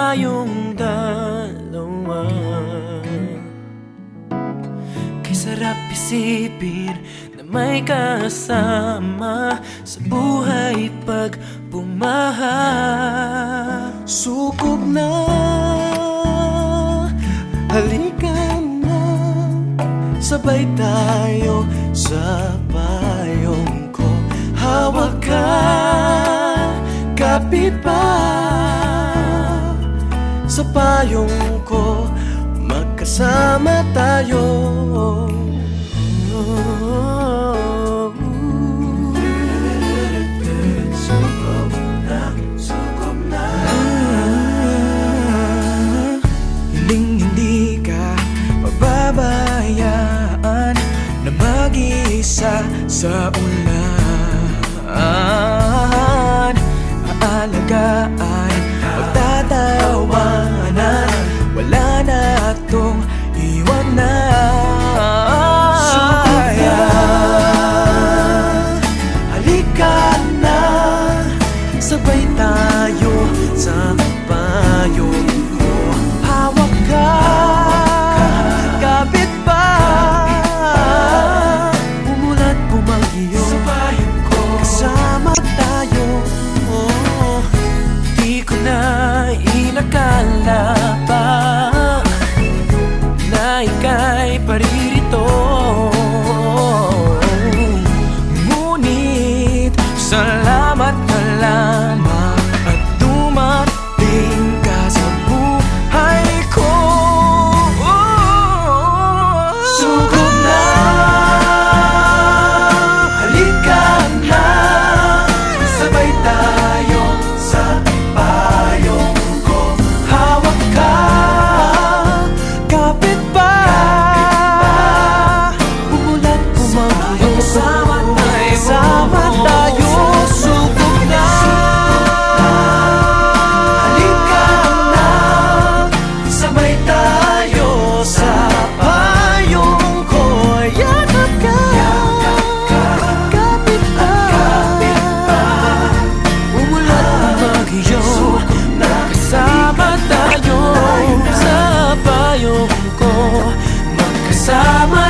tayong dalawa. Kay sarap isipin na may kasama sa buhay pag bumaha. Sukob na, halika na, sabay tayo sa payong ko. Hawak ka, kapit pa sa payong ko, magkasama tayo. Sukob na, sukob na. Hindi ka pababayaan na mag-isa sa ulan. Aalagaan, pagtatawanan, wala na tong iwanan. Sukob na, halika na, sabay tayo sa payong ko. Hawak ka, kapit pa, umulat bumagyo, kasama tayo. Di ko na inakala pa na ika'y paririto, ngunit salamat na lamang at dumating ka sa buhay ko. Sukob na, halika na, sabay tayo sa payong ko. Hawak ka, kapit pa, umulat bumagyo, kasama tayo. Sukob na, halika na, sabay tayo sa payong ko. Yakap ka, kapit pa, umulat bumagyo, kasama tayo sa payong ko, magkasama